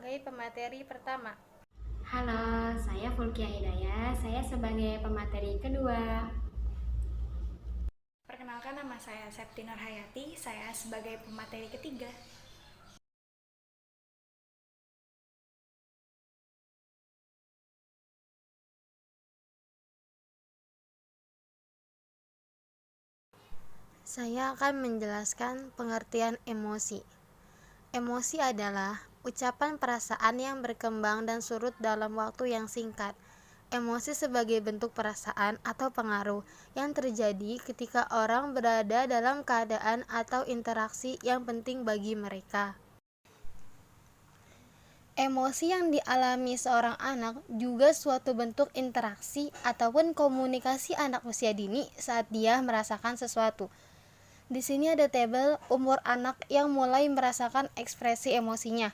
sebagai pemateri pertama. Halo, saya Fulkia Hidayah. Saya sebagai pemateri kedua. Perkenalkan, nama saya Septi Nurhayati. Saya sebagai pemateri ketiga. Saya akan menjelaskan pengertian emosi. Emosi adalah ucapan perasaan yang berkembang dan surut dalam waktu yang singkat. Emosi sebagai bentuk perasaan atau pengaruh yang terjadi ketika orang berada dalam keadaan atau interaksi yang penting bagi mereka. Emosi yang dialami seorang anak juga suatu bentuk interaksi ataupun komunikasi anak usia dini saat dia merasakan sesuatu. Di sini ada tabel umur anak yang mulai merasakan ekspresi emosinya.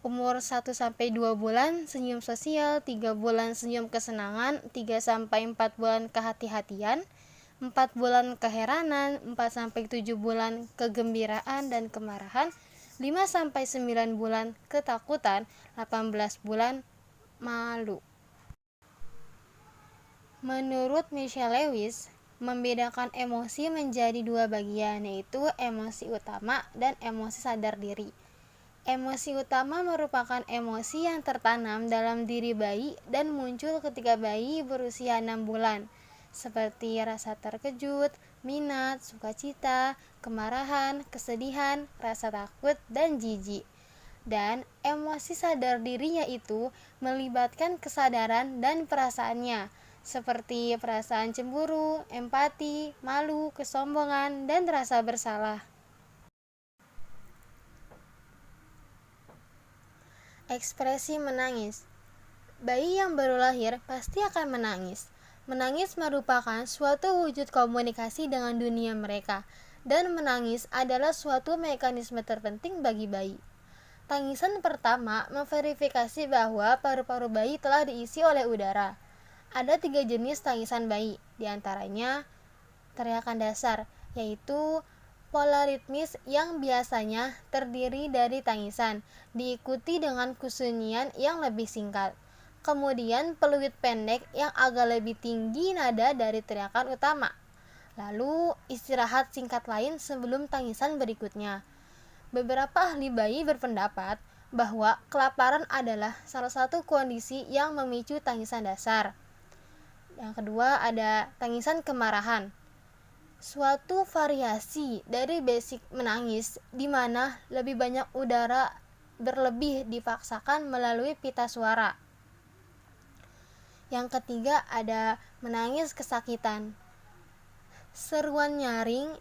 Umur 1-2 bulan senyum sosial, 3 bulan senyum kesenangan, 3-4 bulan kehati-hatian, 4 bulan keheranan, 4-7 bulan kegembiraan dan kemarahan, 5-9 bulan ketakutan, 18 bulan malu. Menurut Michelle Lewis, membedakan emosi menjadi dua bagian, yaitu emosi utama dan emosi sadar diri. Emosi utama merupakan emosi yang tertanam dalam diri bayi dan muncul ketika bayi berusia 6 bulan, seperti rasa terkejut, minat, sukacita, kemarahan, kesedihan, rasa takut, dan jijik. Dan emosi sadar dirinya itu melibatkan kesadaran dan perasaannya, seperti perasaan cemburu, empati, malu, kesombongan, dan rasa bersalah. Ekspresi menangis. Bayi yang baru lahir pasti akan menangis. Menangis merupakan suatu wujud komunikasi dengan dunia mereka, dan menangis adalah suatu mekanisme terpenting bagi bayi. Tangisan pertama memverifikasi bahwa paru-paru bayi telah diisi oleh udara. Ada 3 jenis tangisan bayi, diantaranya teriakan dasar, yaitu polaritmis yang biasanya terdiri dari tangisan, diikuti dengan kesunyian yang lebih singkat. Kemudian peluit pendek yang agak lebih tinggi nada dari teriakan utama. Lalu istirahat singkat lain sebelum tangisan berikutnya. Beberapa ahli bayi berpendapat bahwa kelaparan adalah salah satu kondisi yang memicu tangisan dasar. Yang kedua ada tangisan kemarahan. Suatu variasi dari basic menangis di mana lebih banyak udara berlebih dipaksakan melalui pita suara. Yang ketiga ada menangis kesakitan. Seruan nyaring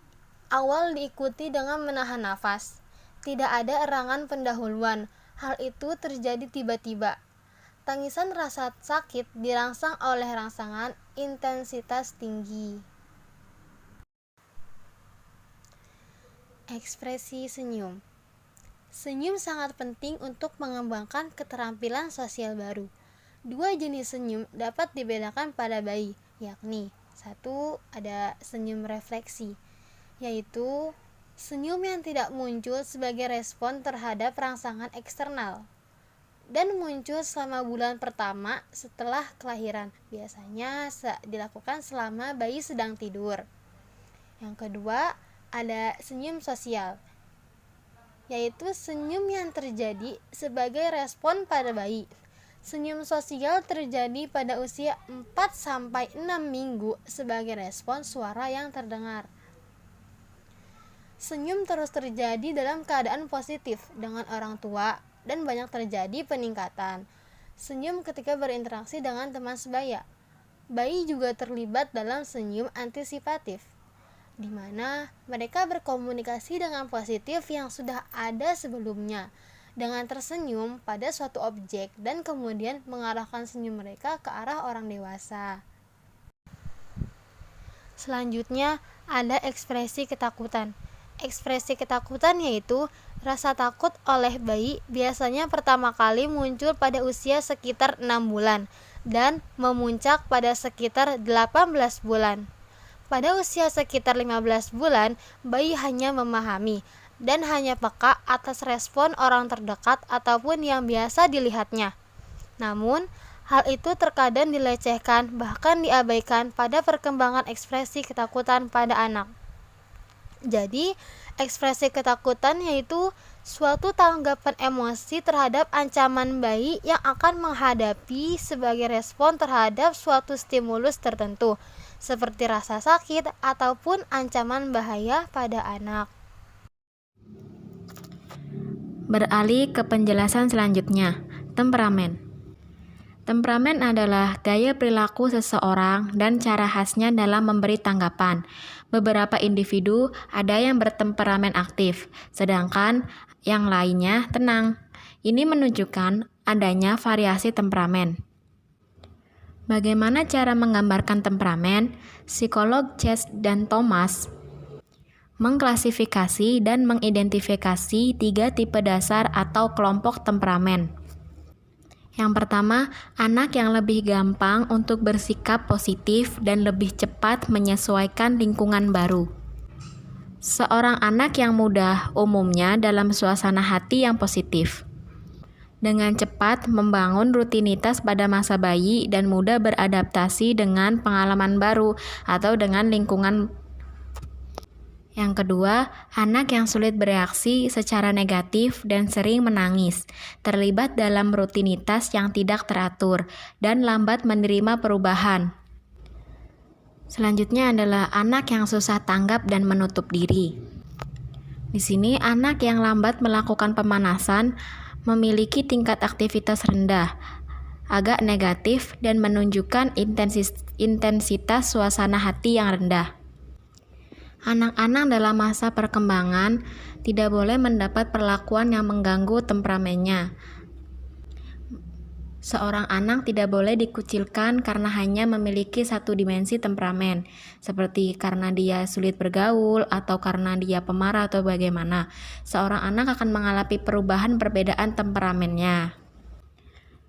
awal diikuti dengan menahan nafas. Tidak ada erangan pendahuluan. Hal itu terjadi tiba-tiba. Tangisan rasa sakit dirangsang oleh rangsangan intensitas tinggi. Ekspresi senyum. Senyum sangat penting untuk mengembangkan keterampilan sosial baru. 2 jenis senyum dapat dibedakan pada bayi, yakni 1 ada senyum refleksi, yaitu senyum yang tidak muncul sebagai respon terhadap rangsangan eksternal dan muncul selama bulan pertama setelah kelahiran. Biasanya dilakukan selama bayi sedang tidur. Yang kedua ada senyum sosial, yaitu senyum yang terjadi sebagai respon pada bayi. Senyum sosial terjadi pada usia 4-6 minggu sebagai respon suara yang terdengar. Senyum terus terjadi dalam keadaan positif dengan orang tua dan banyak terjadi peningkatan senyum ketika berinteraksi dengan teman sebaya. Bayi juga terlibat dalam senyum antisipatif, di mana mereka berkomunikasi dengan positif yang sudah ada sebelumnya dengan tersenyum pada suatu objek dan kemudian mengarahkan senyum mereka ke arah orang dewasa. Selanjutnya ada ekspresi ketakutan. Ekspresi ketakutan yaitu rasa takut oleh bayi biasanya pertama kali muncul pada usia sekitar 6 bulan dan memuncak pada sekitar 18 bulan. Pada usia sekitar 15 bulan, bayi hanya memahami dan hanya peka atas respon orang terdekat ataupun yang biasa dilihatnya. Namun, hal itu terkadang dilecehkan bahkan diabaikan pada perkembangan ekspresi ketakutan pada anak. Jadi, ekspresi ketakutan yaitu suatu tanggapan emosi terhadap ancaman bayi yang akan menghadapi sebagai respon terhadap suatu stimulus tertentu, seperti rasa sakit ataupun ancaman bahaya pada anak. Beralih ke penjelasan selanjutnya, temperamen. Temperamen adalah gaya perilaku seseorang dan cara khasnya dalam memberi tanggapan. Beberapa individu ada yang bertemperamen aktif, sedangkan yang lainnya tenang. Ini menunjukkan adanya variasi temperamen. Bagaimana cara menggambarkan temperamen? Psikolog Chase dan Thomas mengklasifikasi dan mengidentifikasi 3 tipe dasar atau kelompok temperamen. Yang pertama, anak yang lebih gampang untuk bersikap positif dan lebih cepat menyesuaikan lingkungan baru. Seorang anak yang mudah umumnya dalam suasana hati yang positif. Dengan cepat membangun rutinitas pada masa bayi dan mudah beradaptasi dengan pengalaman baru atau dengan lingkungan. Yang kedua, anak yang sulit bereaksi secara negatif dan sering menangis, terlibat dalam rutinitas yang tidak teratur, dan lambat menerima perubahan. Selanjutnya adalah anak yang susah tanggap dan menutup diri. Di sini, anak yang lambat melakukan pemanasan memiliki tingkat aktivitas rendah, agak negatif, dan menunjukkan intensitas suasana hati yang rendah. Anak-anak dalam masa perkembangan tidak boleh mendapat perlakuan yang mengganggu temperamennya. Seorang anak tidak boleh dikucilkan karena hanya memiliki satu dimensi temperamen, seperti karena dia sulit bergaul atau karena dia pemarah atau bagaimana. Seorang anak akan mengalami perubahan perbedaan temperamennya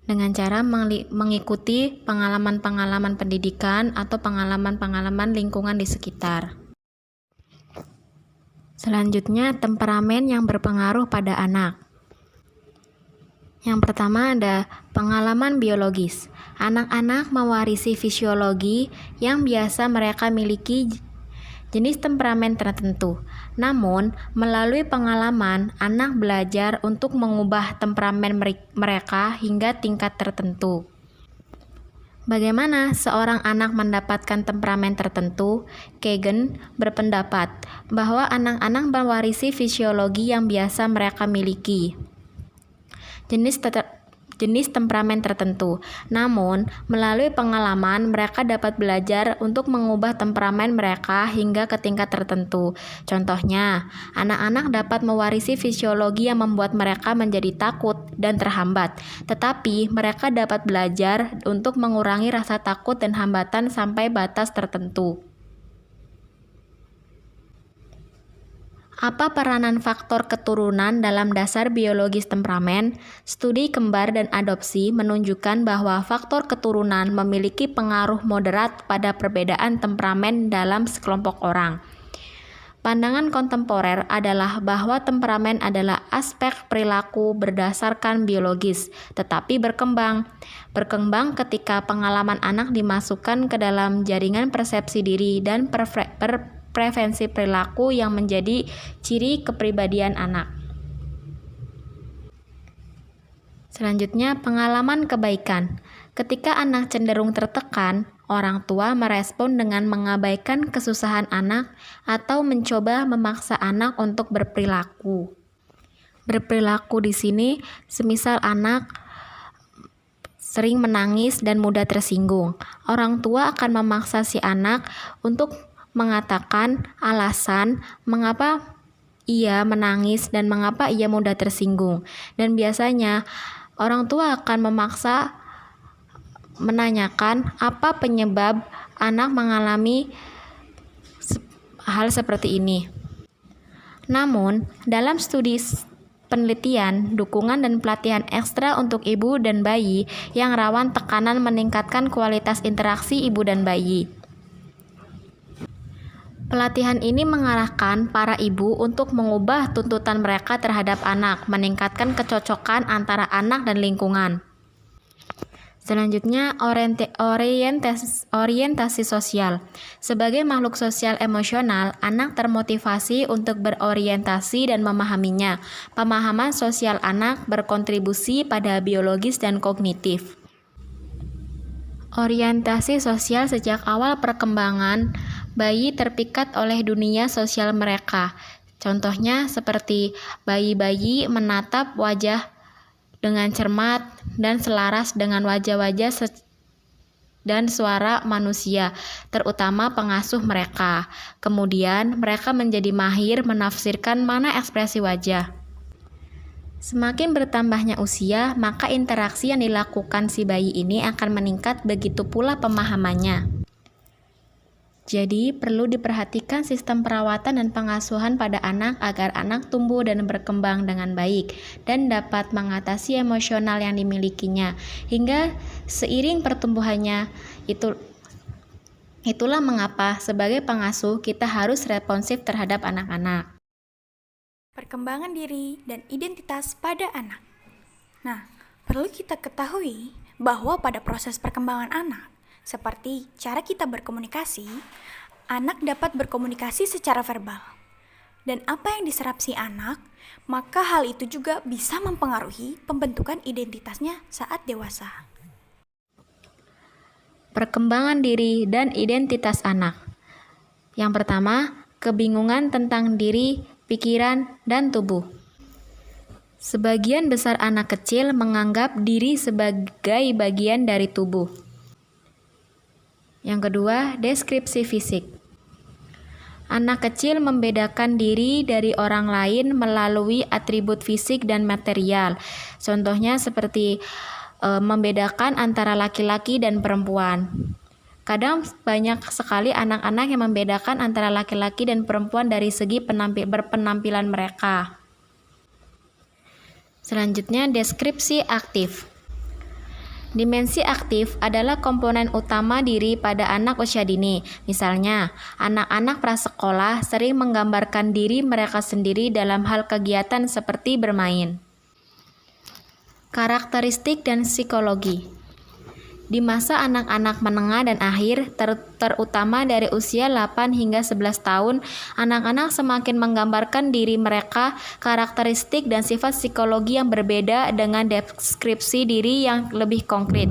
dengan cara mengikuti pengalaman-pengalaman pendidikan atau pengalaman-pengalaman lingkungan di sekitar. Selanjutnya, temperamen yang berpengaruh pada anak. Yang pertama ada pengalaman biologis. Anak-anak mewarisi fisiologi yang biasa mereka miliki jenis temperamen tertentu. Namun, melalui pengalaman, anak belajar untuk mengubah temperamen mereka hingga tingkat tertentu. Bagaimana seorang anak mendapatkan temperamen tertentu? Kagan berpendapat bahwa anak-anak mewarisi fisiologi yang biasa mereka miliki, jenis temperamen tertentu. Namun, melalui pengalaman, mereka dapat belajar untuk mengubah temperamen mereka hingga ke tingkat tertentu. Contohnya, anak-anak dapat mewarisi fisiologi yang membuat mereka menjadi takut dan terhambat, tetapi mereka dapat belajar untuk mengurangi rasa takut dan hambatan sampai batas tertentu. Apa peranan faktor keturunan dalam dasar biologis temperamen? Studi kembar dan adopsi menunjukkan bahwa faktor keturunan memiliki pengaruh moderat pada perbedaan temperamen dalam sekelompok orang. Pandangan kontemporer adalah bahwa temperamen adalah aspek perilaku berdasarkan biologis, tetapi berkembang. Berkembang ketika pengalaman anak dimasukkan ke dalam jaringan persepsi diri dan preferensi perilaku yang menjadi ciri kepribadian anak. Selanjutnya, pengalaman kebaikan. Ketika anak cenderung tertekan, orang tua merespon dengan mengabaikan kesusahan anak atau mencoba memaksa anak untuk berperilaku. Berperilaku di sini semisal anak sering menangis dan mudah tersinggung. Orang tua akan memaksa si anak untuk mengatakan alasan mengapa ia menangis dan mengapa ia mudah tersinggung. Dan biasanya orang tua akan memaksa menanyakan apa penyebab anak mengalami hal seperti ini. Namun, dalam studi penelitian, dukungan dan pelatihan ekstra untuk ibu dan bayi yang rawan tekanan meningkatkan kualitas interaksi ibu dan bayi. Pelatihan ini mengarahkan para ibu untuk mengubah tuntutan mereka terhadap anak, meningkatkan kecocokan antara anak dan lingkungan. Selanjutnya, orientasi sosial. Sebagai makhluk sosial emosional, anak termotivasi untuk berorientasi dan memahaminya. Pemahaman sosial anak berkontribusi pada biologis dan kognitif. Orientasi sosial sejak awal perkembangan, bayi terpikat oleh dunia sosial mereka. Contohnya seperti bayi-bayi menatap wajah dengan cermat dan selaras dengan wajah-wajah dan suara manusia, terutama pengasuh mereka. Kemudian, mereka menjadi mahir menafsirkan mana ekspresi wajah. Semakin bertambahnya usia, maka interaksi yang dilakukan si bayi ini akan meningkat, begitu pula pemahamannya. Jadi, perlu diperhatikan sistem perawatan dan pengasuhan pada anak agar anak tumbuh dan berkembang dengan baik dan dapat mengatasi emosional yang dimilikinya. Hingga seiring pertumbuhannya, itulah mengapa sebagai pengasuh kita harus responsif terhadap anak-anak. Perkembangan diri dan identitas pada anak. Nah, perlu kita ketahui bahwa pada proses perkembangan anak, seperti cara kita berkomunikasi, anak dapat berkomunikasi secara verbal. Dan apa yang diserap si anak, maka hal itu juga bisa mempengaruhi pembentukan identitasnya saat dewasa. Perkembangan diri dan identitas anak. Yang pertama, kebingungan tentang diri, pikiran, dan tubuh. Sebagian besar anak kecil menganggap diri sebagai bagian dari tubuh. Yang kedua, deskripsi fisik. Anak kecil membedakan diri dari orang lain melalui atribut fisik dan material. Contohnya seperti membedakan antara laki-laki dan perempuan. Kadang banyak sekali anak-anak yang membedakan antara laki-laki dan perempuan dari segi berpenampilan mereka. Selanjutnya, deskripsi aktif. Dimensi aktif adalah komponen utama diri pada anak usia dini. Misalnya, anak-anak prasekolah sering menggambarkan diri mereka sendiri dalam hal kegiatan seperti bermain. Karakteristik dan psikologi. Di masa anak-anak menengah dan akhir, terutama dari usia 8 hingga 11 tahun, anak-anak semakin menggambarkan diri mereka, karakteristik dan sifat psikologi yang berbeda dengan deskripsi diri yang lebih konkret.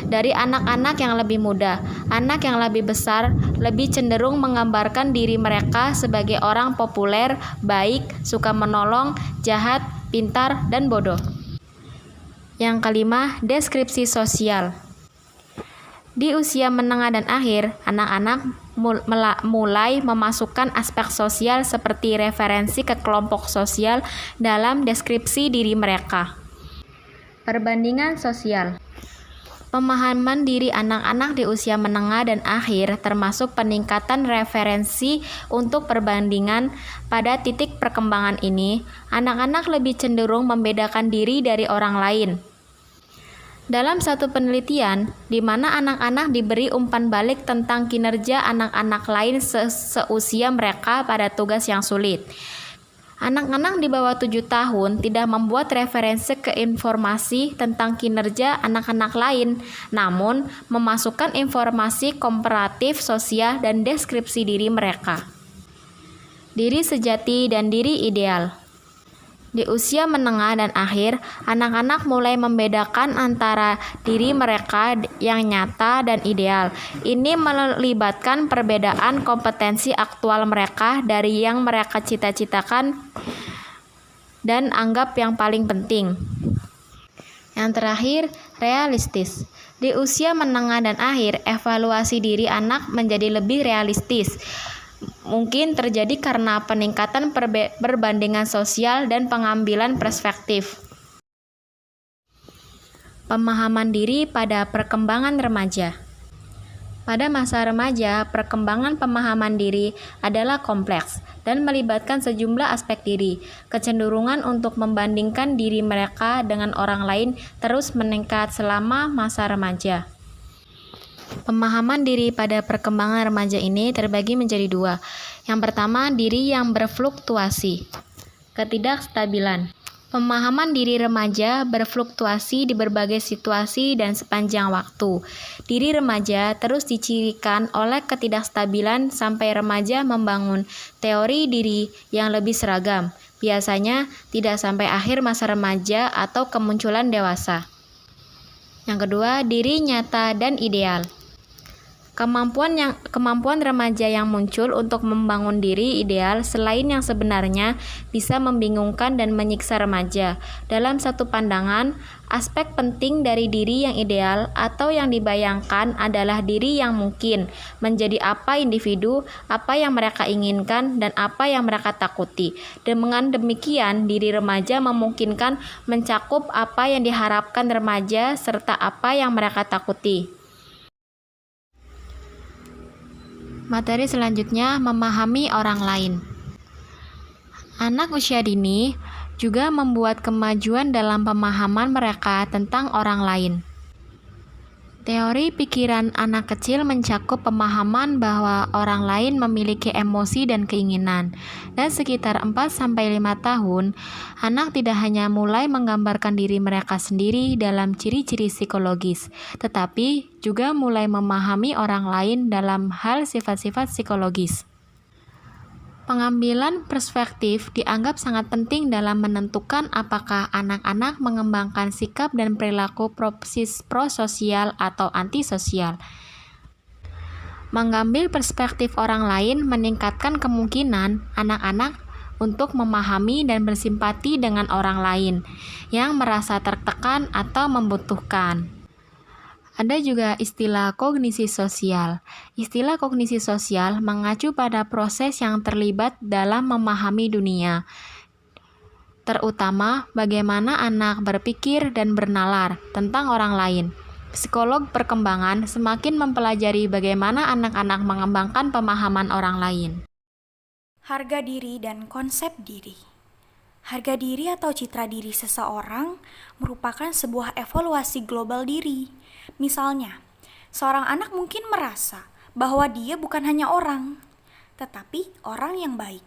Dari anak-anak yang lebih muda, anak yang lebih besar lebih cenderung menggambarkan diri mereka sebagai orang populer, baik, suka menolong, jahat, pintar, dan bodoh. Yang kelima, deskripsi sosial. Di usia menengah dan akhir, anak-anak mulai memasukkan aspek sosial seperti referensi ke kelompok sosial dalam deskripsi diri mereka. Perbandingan sosial. Pemahaman diri anak-anak di usia menengah dan akhir termasuk peningkatan referensi untuk perbandingan. Pada titik perkembangan ini, anak-anak lebih cenderung membedakan diri dari orang lain. Dalam satu penelitian, di mana anak-anak diberi umpan balik tentang kinerja anak-anak lain seusia mereka pada tugas yang sulit. Anak-anak di bawah 7 tahun tidak membuat referensi ke informasi tentang kinerja anak-anak lain, namun memasukkan informasi komparatif sosial dan deskripsi diri mereka. Diri sejati dan diri ideal. Di usia menengah dan akhir, anak-anak mulai membedakan antara diri mereka yang nyata dan ideal. Ini melibatkan perbedaan kompetensi aktual mereka dari yang mereka cita-citakan dan anggap yang paling penting. Yang terakhir, realistis. Di usia menengah dan akhir, evaluasi diri anak menjadi lebih realistis. Mungkin terjadi karena peningkatan perbandingan sosial dan pengambilan perspektif. Pemahaman diri pada perkembangan remaja. Pada masa remaja, perkembangan pemahaman diri adalah kompleks dan melibatkan sejumlah aspek diri. Kecenderungan untuk membandingkan diri mereka dengan orang lain terus meningkat selama masa remaja. Pemahaman diri pada perkembangan remaja ini terbagi menjadi dua. Yang pertama, diri yang berfluktuasi. Ketidakstabilan. Pemahaman diri remaja berfluktuasi di berbagai situasi dan sepanjang waktu. Diri remaja terus dicirikan oleh ketidakstabilan sampai remaja membangun teori diri yang lebih seragam. Biasanya tidak sampai akhir masa remaja atau kemunculan dewasa. Yang kedua, diri nyata dan ideal. Kemampuan remaja yang muncul untuk membangun diri ideal selain yang sebenarnya bisa membingungkan dan menyiksa remaja. Dalam satu pandangan, aspek penting dari diri yang ideal atau yang dibayangkan adalah diri yang mungkin menjadi apa individu, apa yang mereka inginkan, dan apa yang mereka takuti. Dengan demikian, diri remaja memungkinkan mencakup apa yang diharapkan remaja serta apa yang mereka takuti. Materi selanjutnya, memahami orang lain. Anak usia dini juga membuat kemajuan dalam pemahaman mereka tentang orang lain. Teori pikiran anak kecil mencakup pemahaman bahwa orang lain memiliki emosi dan keinginan. Dan sekitar 4-5 tahun, anak tidak hanya mulai menggambarkan diri mereka sendiri dalam ciri-ciri psikologis, tetapi juga mulai memahami orang lain dalam hal sifat-sifat psikologis. Pengambilan perspektif dianggap sangat penting dalam menentukan apakah anak-anak mengembangkan sikap dan perilaku prososial atau antisosial. Mengambil perspektif orang lain meningkatkan kemungkinan anak-anak untuk memahami dan bersimpati dengan orang lain yang merasa tertekan atau membutuhkan. Ada juga istilah kognisi sosial. Istilah kognisi sosial mengacu pada proses yang terlibat dalam memahami dunia, terutama bagaimana anak berpikir dan bernalar tentang orang lain. Psikolog perkembangan semakin mempelajari bagaimana anak-anak mengembangkan pemahaman orang lain. Harga diri dan konsep diri. Harga diri atau citra diri seseorang merupakan sebuah evaluasi global diri. Misalnya, seorang anak mungkin merasa bahwa dia bukan hanya orang, tetapi orang yang baik.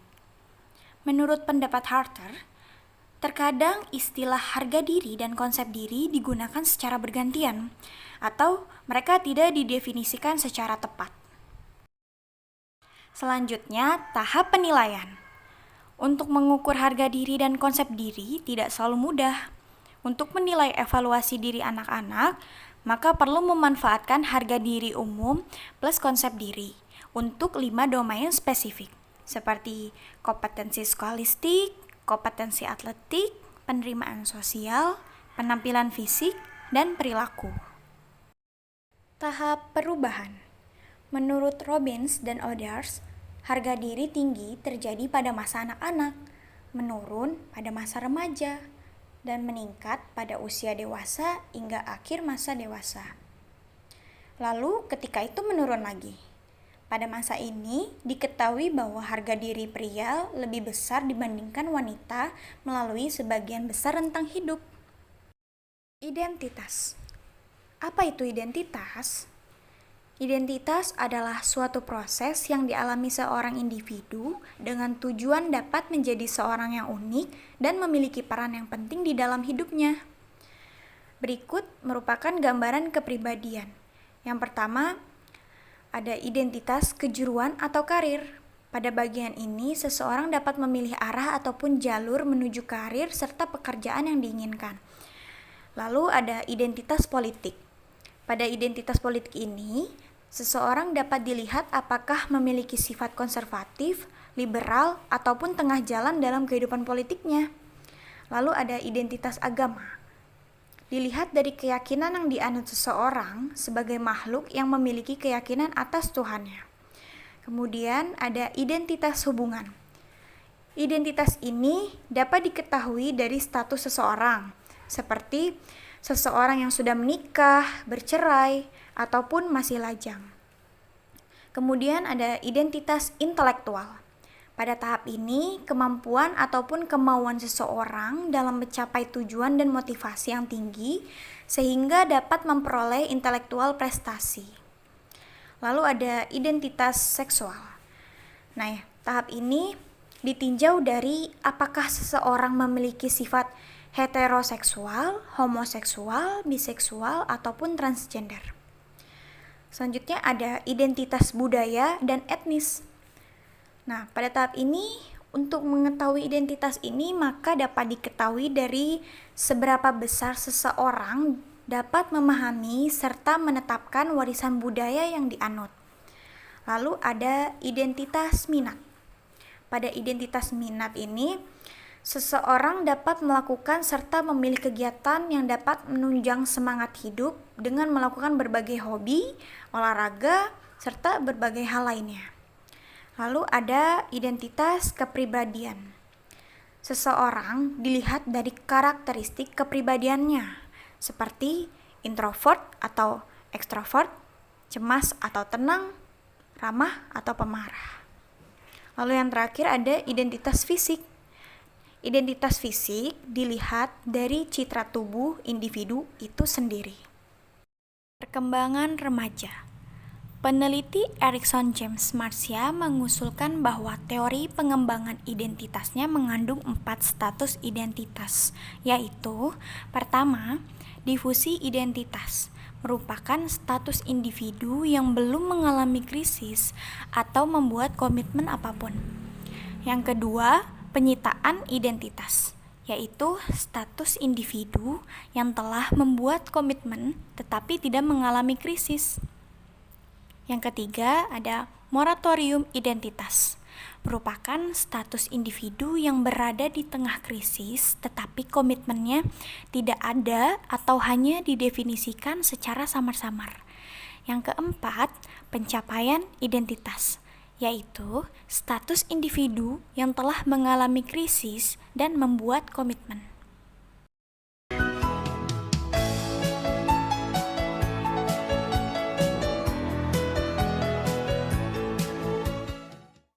Menurut pendapat Harter, terkadang istilah harga diri dan konsep diri digunakan secara bergantian, atau mereka tidak didefinisikan secara tepat. Selanjutnya, tahap penilaian. Untuk mengukur harga diri dan konsep diri tidak selalu mudah. Untuk menilai evaluasi diri anak-anak, maka perlu memanfaatkan harga diri umum plus konsep diri untuk 5 domain spesifik, seperti kompetensi skolastik, kompetensi atletik, penerimaan sosial, penampilan fisik, dan perilaku. Tahap perubahan. Menurut Robbins dan others, harga diri tinggi terjadi pada masa anak-anak, menurun pada masa remaja, dan meningkat pada usia dewasa hingga akhir masa dewasa. Lalu ketika itu menurun lagi. Pada masa ini diketahui bahwa harga diri pria lebih besar dibandingkan wanita melalui sebagian besar rentang hidup. Identitas. Apa itu identitas? Identitas adalah suatu proses yang dialami seorang individu dengan tujuan dapat menjadi seorang yang unik dan memiliki peran yang penting di dalam hidupnya. Berikut merupakan gambaran kepribadian. Yang pertama, ada identitas kejuruan atau karir. Pada bagian ini, seseorang dapat memilih arah ataupun jalur menuju karir serta pekerjaan yang diinginkan. Lalu ada identitas politik. Pada identitas politik ini, seseorang dapat dilihat apakah memiliki sifat konservatif, liberal, ataupun tengah jalan dalam kehidupan politiknya. Lalu ada identitas agama. Dilihat dari keyakinan yang dianut seseorang sebagai makhluk yang memiliki keyakinan atas Tuhannya. Kemudian ada identitas hubungan. Identitas ini dapat diketahui dari status seseorang, seperti seseorang yang sudah menikah, bercerai, ataupun masih lajang. Kemudian ada identitas intelektual. Pada tahap ini, kemampuan ataupun kemauan seseorang dalam mencapai tujuan dan motivasi yang tinggi sehingga dapat memperoleh intelektual prestasi. Lalu ada identitas seksual. Nah, tahap ini ditinjau dari apakah seseorang memiliki sifat heteroseksual, homoseksual, biseksual, ataupun transgender. Selanjutnya ada identitas budaya dan etnis. Nah, pada tahap ini, untuk mengetahui identitas ini, maka dapat diketahui dari seberapa besar seseorang dapat memahami serta menetapkan warisan budaya yang dianut. Lalu ada identitas minat. Pada identitas minat ini, seseorang dapat melakukan serta memilih kegiatan yang dapat menunjang semangat hidup dengan melakukan berbagai hobi, olahraga, serta berbagai hal lainnya. Lalu ada identitas kepribadian. Seseorang dilihat dari karakteristik kepribadiannya, seperti introvert atau ekstrovert, cemas atau tenang, ramah atau pemarah. Lalu yang terakhir ada identitas fisik. Identitas fisik dilihat dari citra tubuh individu itu sendiri. Perkembangan remaja. Peneliti Erikson James Marcia mengusulkan bahwa teori pengembangan identitasnya mengandung 4 status identitas, yaitu pertama, difusi identitas, merupakan status individu yang belum mengalami krisis atau membuat komitmen apapun. Yang kedua, penyitaan identitas, yaitu status individu yang telah membuat komitmen tetapi tidak mengalami krisis. Yang ketiga, ada moratorium identitas, merupakan status individu yang berada di tengah krisis tetapi komitmennya tidak ada atau hanya didefinisikan secara samar-samar. Yang keempat, pencapaian identitas, yaitu status individu yang telah mengalami krisis dan membuat komitmen.